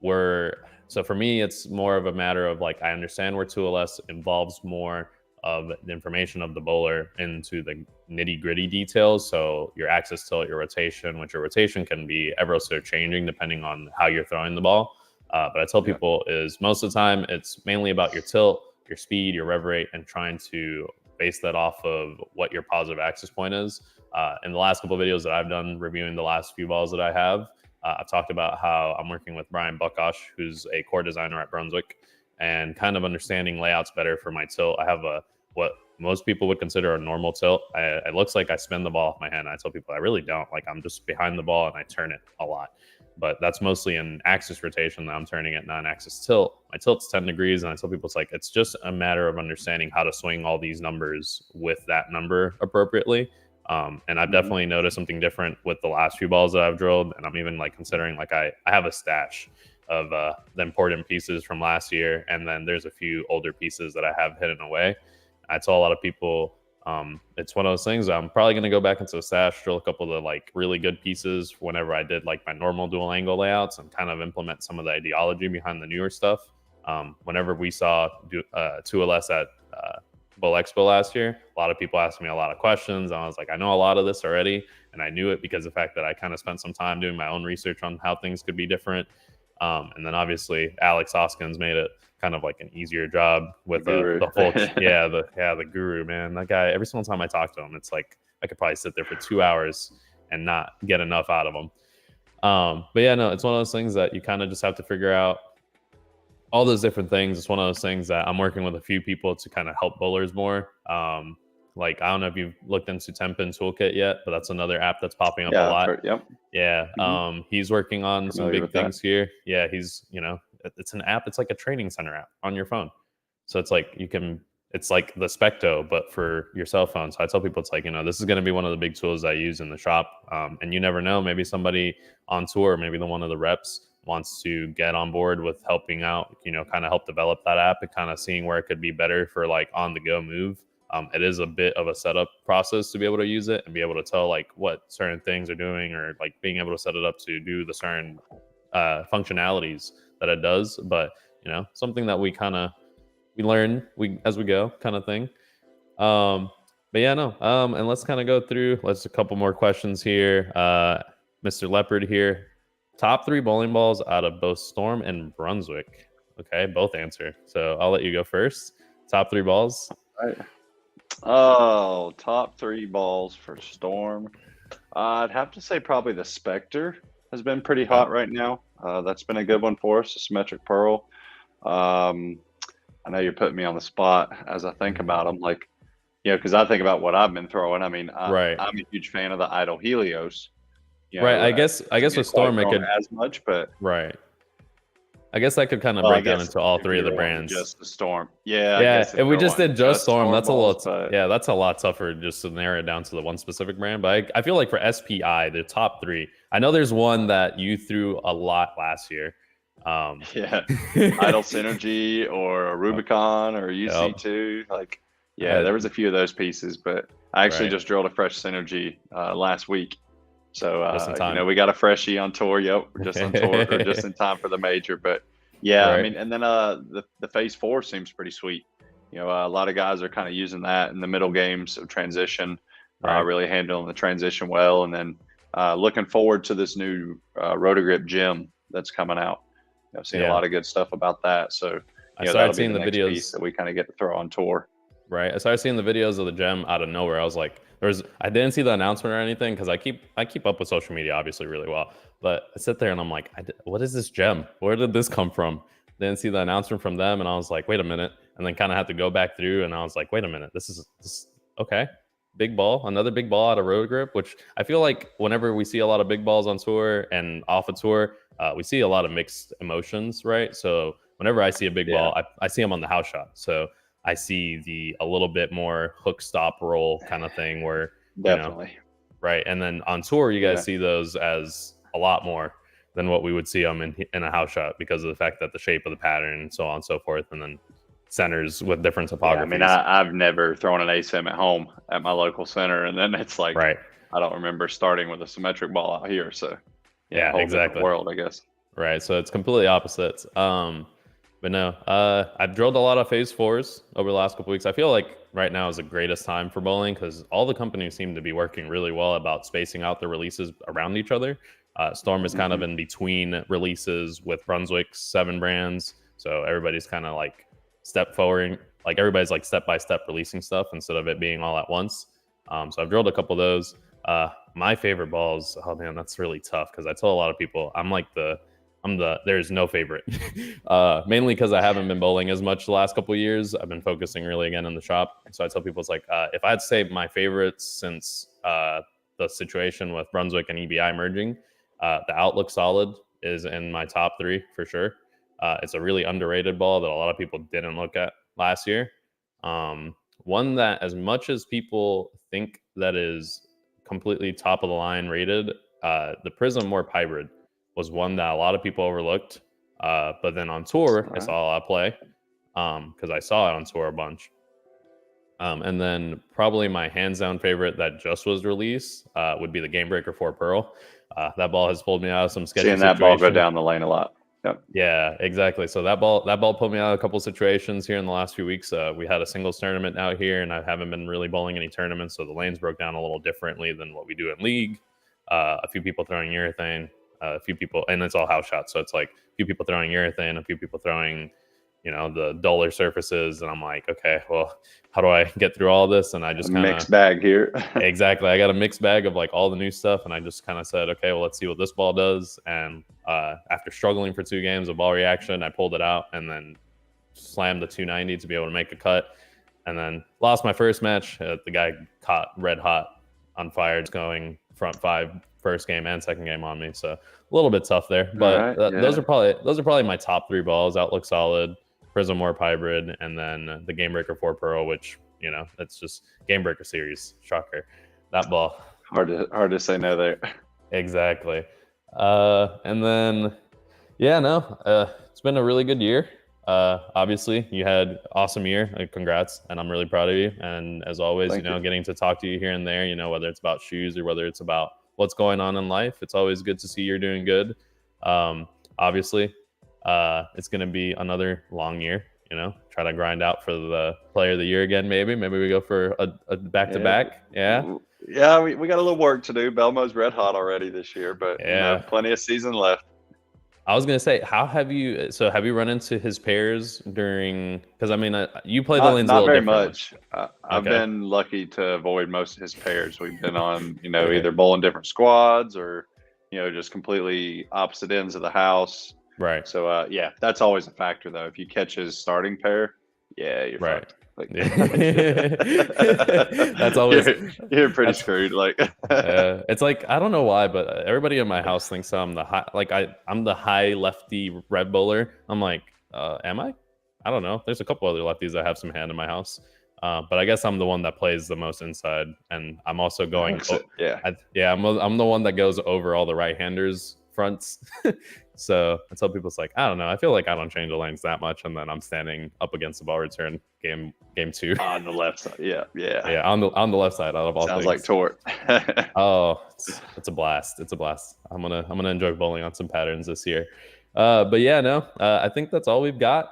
so for me, it's more of a matter of like, I understand where 2LS involves more of the information of the bowler into the nitty gritty details. So your axis tilt, your rotation, which your rotation can be ever so changing depending on how you're throwing the ball. But I tell Yeah. people is most of the time it's mainly about your tilt, your speed, your rev rate, and trying to base that off of what your positive axis point is. In the last couple of videos that I've done reviewing the last few balls that I have, I've talked about how I'm working with Brian Buckosh, who's a core designer at Brunswick, and kind of understanding layouts better for my tilt. I have what most people would consider a normal tilt. It looks like I spin the ball off my hand. I tell people I really don't. Like I'm just behind the ball and I turn it a lot. But that's mostly an axis rotation that I'm turning at non-axis tilt. My tilt's 10 degrees, and I tell people it's just a matter of understanding how to swing all these numbers with that number appropriately. And I've Mm-hmm. definitely noticed something different with the last few balls that I've drilled, and I'm even like considering like I have a stash of the important pieces from last year, and then there's a few older pieces that I have hidden away. I tell a lot of people it's one of those things. I'm probably going to go back into the stash, drill a couple of the like really good pieces whenever I did like my normal dual angle layouts and kind of implement some of the ideology behind the newer stuff. Whenever we saw 2LS at Bowl Expo last year, a lot of people asked me a lot of questions. I was like, I know a lot of this already. And I knew it because of the fact that I kind of spent some time doing my own research on how things could be different. And then obviously Alex Hoskins made it kind of like an easier job with Guru. the whole the guru, man. That guy, every single time I talk to him, it's like I could probably sit there for 2 hours and not get enough out of him. But yeah, no, it's one of those things that you kind of just have to figure out all those different things. It's one of those things that I'm working with a few people to kind of help bowlers more. Like, I don't know if you've looked into 10-Pin Toolkit yet, but that's another app that's popping up a Yeah, lot. yep. Yeah. He's working on some Familiar big with that. things here. Yeah, he's, it's an app. It's like a training center app on your phone. So it's like it's like the Specto, but for your cell phone. So I tell people it's like, this is going to be one of the big tools I use in the shop. And you never know, maybe somebody on tour, maybe one of the reps wants to get on board with helping out, kind of help develop that app and kind of seeing where it could be better for like on the go move. It is a bit of a setup process to be able to use it and be able to tell like what certain things are doing, or like being able to set it up to do the certain functionalities that it does. But something that we learn as we go, kind of thing. But yeah, no. And let's kind of go through. Let's a couple more questions here. Mr. Leopard here. Top 3 bowling balls out of both Storm and Brunswick. Okay, both answer. So I'll let you go first. Top 3 balls. All right. Oh, top 3 balls for Storm. I'd have to say probably the Spectre has been pretty hot right now. That's been a good one for us, a symmetric pearl. I know you're putting me on the spot as I think about them, like, because I think about what I've been throwing. I mean, Right. I'm a huge fan of the Idol Helios. Right. I guess with Storm it could as much, but right. I guess that could kind of break down into all 3 of the brands. Just the Storm. Yeah. Yeah. If we just did just Storm, that's balls, that's a lot tougher just to narrow it down to the one specific brand. But I feel like for SPI, the top 3, I know there's one that you threw a lot last year. Yeah. Idle Synergy or a Rubicon or UC2. Like, there was a few of those pieces, but I actually just drilled a fresh Synergy last week. So, we got a freshie on tour. Yep. We're just on tour or just in time for the major. But yeah, I mean, and then the Phase 4 seems pretty sweet. A lot of guys are kind of using that in the middle games of transition, really handling the transition well. And then looking forward to this new Rotogrip gem that's coming out. I've seen a lot of good stuff about that. So, I started seeing the videos that we kind of get to throw on tour. Right. I started seeing the videos of the gem out of nowhere. I was like, I didn't see the announcement or anything because I keep up with social media obviously really well. But I sit there and I'm like, what is this gem? Where did this come from? Didn't see the announcement from them, and I was like, wait a minute. And then kind of had to go back through, and I was like, wait a minute, this okay. Big ball, another big ball out of Road Grip, which I feel like whenever we see a lot of big balls on tour and off a tour, we see a lot of mixed emotions, right? So whenever I see a big ball, I see them on the house shot. So I see a little bit more hook, stop, roll kind of thing where, definitely. Right. And then on tour, you guys see those as a lot more than what we would see them in a house shot because of the fact that the shape of the pattern and so on and so forth. And then centers with different topographies. I mean, I've never thrown an ASIM at home at my local center. And then it's like, I don't remember starting with a symmetric ball out here. So yeah, exactly. World, I guess. Right. So it's completely opposites. But no, I've drilled a lot of Phase 4s over the last couple weeks. I feel like right now is the greatest time for bowling because all the companies seem to be working really well about spacing out the releases around each other. Storm is kind of in between releases with Brunswick's 7 brands. So everybody's kind of like step forward, like everybody's like step-by-step releasing stuff instead of it being all at once. So I've drilled a couple of those. My favorite balls, oh man, that's really tough because I tell a lot of people there's no favorite. Mainly because I haven't been bowling as much the last couple of years. I've been focusing really again in the shop. So I tell people it's like, if I had to say my favorites since the situation with Brunswick and EBI merging, the Outlook Solid is in my top 3 for sure. It's a really underrated ball that a lot of people didn't look at last year. One that as much as people think that is completely top of the line rated, the Prism Warp Hybrid was one that a lot of people overlooked. But then on tour, I saw a lot of play because I saw it on tour a bunch. And then probably my hands down favorite that just was released would be the Game Breaker 4 Pearl. That ball has pulled me out of some sketchy situations. Seeing that ball go down the lane a lot. Yep. Yeah, exactly. So that ball pulled me out of a couple of situations here in the last few weeks. We had a singles tournament out here, and I haven't been really bowling any tournaments, so the lanes broke down a little differently than what we do in league. A few people throwing urethane, a few people, and it's all house shots. So it's like a few people throwing urethane, a few people throwing, the duller surfaces. And I'm like, okay, well, how do I get through all this? And I just kind of mixed bag here. Exactly. I got a mixed bag of like all the new stuff. And I just kind of said, okay, well, let's see what this ball does. And after struggling for 2 games of ball reaction, I pulled it out and then slammed the 290 to be able to make a cut. And then lost my first match. The guy caught red hot on fire, just going front five first game and second game on me. So a little bit tough there. All But right, yeah. those are probably my top 3 balls. Outlook Solid, Prism Warp Hybrid, and then the Game Breaker 4 Pro, which, it's just Game Breaker series. Shocker. That ball. Hard to say no there. Exactly. And then, it's been a really good year. Obviously, you had awesome year. Congrats, and I'm really proud of you. And as always, Thank you. getting to talk to you here and there, whether it's about shoes or whether it's about what's going on in life, it's always good to see you're doing good. Obviously, it's going to be another long year. Try to grind out for the Player of the Year again. Maybe we go for a back-to-back. Yeah. Yeah, we got a little work to do. Belmo's red hot already this year, but plenty of season left. I was gonna say, have you run into his pairs during? Because you play the lanes a not little very differently. much. I've been lucky to avoid most of his pairs. We've been on, either bowling different squads or, just completely opposite ends of the house. Right. So that's always a factor though. If you catch his starting pair, you're right. fucked. Like, that's always you're pretty screwed. Like, it's like, I don't know why, but everybody in my house thinks I'm the high, I'm the high lefty red bowler. I'm like, am I? I don't know. There's a couple other lefties that have some hand in my house, but I guess I'm the one that plays the most inside, and I'm also going. I'm the one that goes over all the right-handers fronts. So I tell people, it's like, I don't know. I feel like I don't change the lanes that much, and then I'm standing up against the ball return game 2 on the left side. Yeah. On the left side out of all Sounds things. like tort. Oh, it's a blast. It's a blast. I'm gonna enjoy bowling on some patterns this year. I think that's all we've got.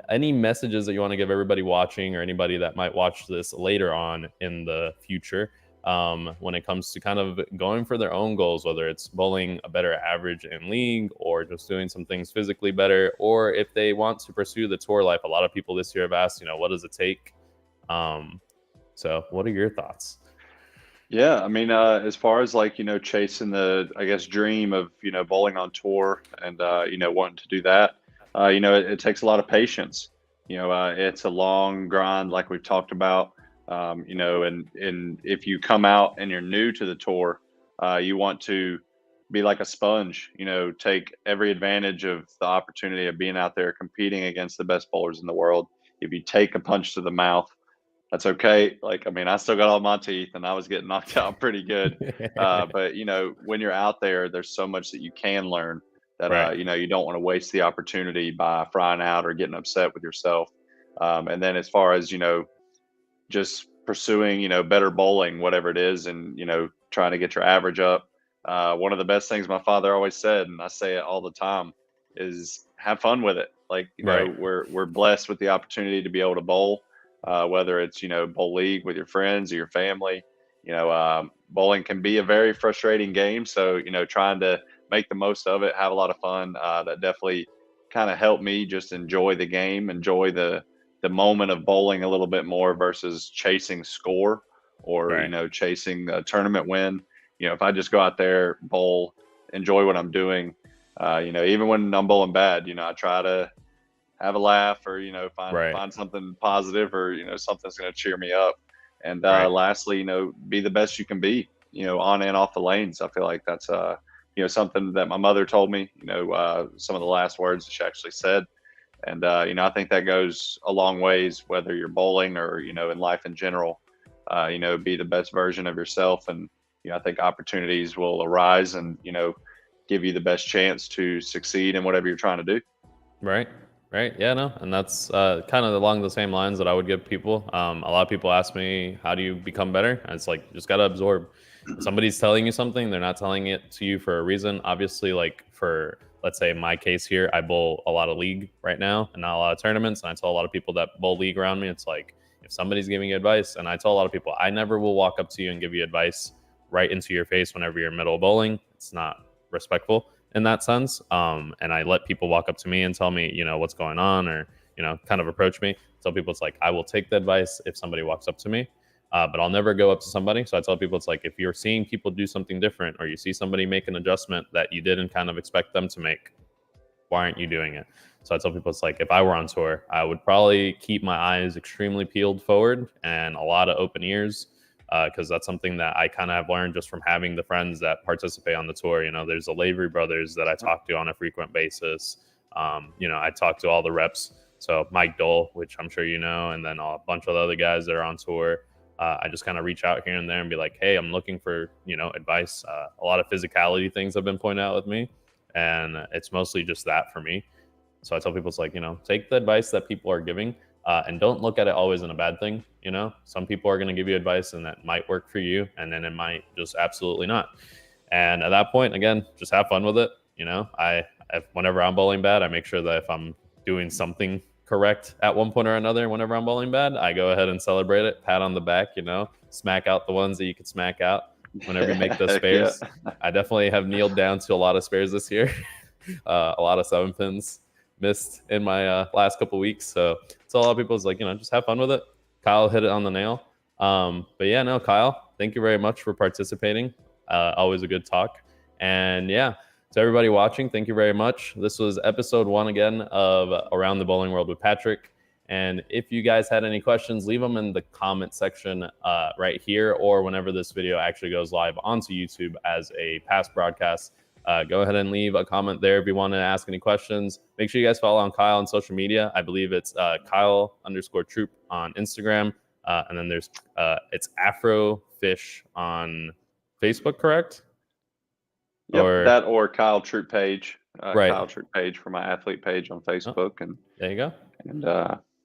Any messages that you want to give everybody watching or anybody that might watch this later on in the future? When it comes to kind of going for their own goals, whether it's bowling a better average in league or just doing some things physically better, or if they want to pursue the tour life. A lot of people this year have asked, what does it take? So what are your thoughts? Yeah, as far as chasing the, I guess, dream of, bowling on tour and, wanting to do that, it takes a lot of patience. It's a long grind, like we've talked about. And if you come out and you're new to the tour, you want to be like a sponge, take every advantage of the opportunity of being out there competing against the best bowlers in the world. If you take a punch to the mouth, that's okay. I still got all my teeth and I was getting knocked out pretty good. But when you're out there, there's so much that you can learn that, right. You don't want to waste the opportunity by frying out or getting upset with yourself. And then as far as, just pursuing, better bowling, whatever it is, and, trying to get your average up. One of the best things my father always said, and I say it all the time, is have fun with it. We're blessed with the opportunity to be able to bowl, whether it's, bowl league with your friends or your family. Bowling can be a very frustrating game. So, trying to make the most of it, have a lot of fun. That definitely kind of helped me just enjoy the game, enjoy the moment of bowling a little bit more versus chasing score or, right. Chasing a tournament win. If I just go out there, bowl, enjoy what I'm doing, even when I'm bowling bad, I try to have a laugh or, find something positive or, something's going to cheer me up. And lastly, be the best you can be, on and off the lanes. I feel like that's, something that my mother told me, some of the last words that she actually said. And, I think that goes a long ways, whether you're bowling or, in life in general, be the best version of yourself. And, I think opportunities will arise and, give you the best chance to succeed in whatever you're trying to do. Right. Yeah, no. And that's kind of along the same lines that I would give people. A lot of people ask me, how do you become better? And it's like, you just got to absorb. If somebody's telling you something, they're not telling it to you for a reason. Obviously, for, let's say in my case here, I bowl a lot of league right now and not a lot of tournaments. And I tell a lot of people that bowl league around me, it's like, if somebody's giving you advice, and I tell a lot of people, I never will walk up to you and give you advice right into your face whenever you're middle bowling. It's not respectful in that sense. And I let people walk up to me and tell me, what's going on, or, kind of approach me. Tell people, it's like, I will take the advice if somebody walks up to me, but I'll never go up to somebody. So I tell people, it's like, if you're seeing people do something different, or you see somebody make an adjustment that you didn't kind of expect them to make, why aren't you doing it? So I tell people, it's like, if I were on tour, I would probably keep my eyes extremely peeled forward and a lot of open ears, because that's something that I kind of have learned just from having the friends that participate on the tour. You know, there's the Lavery brothers that I talk to on a frequent basis. You know, I talk to all the reps. So Mike Dole, which I'm sure you know, and then a bunch of other guys that are on tour. I just kind of reach out here and there and be like, hey, I'm looking for, you know, advice. A lot of physicality things have been pointed out with me, and it's mostly just that for me. So I tell people, it's like, you know, take the advice that people are giving, and don't look at it always in a bad thing. You know, some people are going to give you advice and that might work for you, and then it might just absolutely not. And at that point, again, just have fun with it. You know, whenever I'm bowling bad, I make sure that if I'm doing something correct at one point or another, whenever I'm bowling bad, I go ahead and celebrate it, pat on the back, you know, smack out the ones that you can smack out whenever you make those spares. Yeah. I definitely have kneeled down to a lot of spares this year. A lot of 7 pins missed in my last couple weeks. So a lot of people is like, you know, just have fun with it. Kyle hit it on the nail. But yeah, no, Kyle, thank you very much for participating. Always a good talk. And yeah, to everybody watching, thank you very much. This was episode 1 again of Around the Bowling World with Patrick. And if you guys had any questions, leave them in the comment section right here, or whenever this video actually goes live onto YouTube as a past broadcast. Go ahead and leave a comment there if you want to ask any questions. Make sure you guys follow on Kyle on social media. I believe it's Kyle_Troup on Instagram. And then there's it's Afrofish on Facebook, correct? Yep, or Kyle Troup page. Right. Kyle Troup page for my athlete page on Facebook. And there you go. And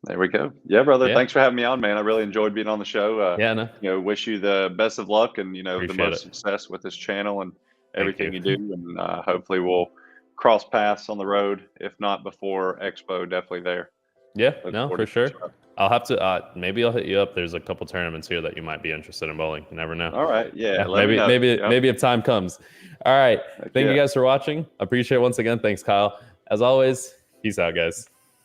there we go. Yeah, brother. Yeah. Thanks for having me on, man. I really enjoyed being on the show. No. You know, wish you the best of luck and, you know, the most success with this channel and everything you do. And hopefully we'll cross paths on the road. If not before Expo, definitely there. Yeah, no, for sure. I'll have to, maybe I'll hit you up. There's a couple tournaments here that you might be interested in bowling. You never know. All right. Yeah. Maybe if time comes. All right. Thank you guys for watching. Appreciate it once again. Thanks, Kyle. As always, peace out, guys.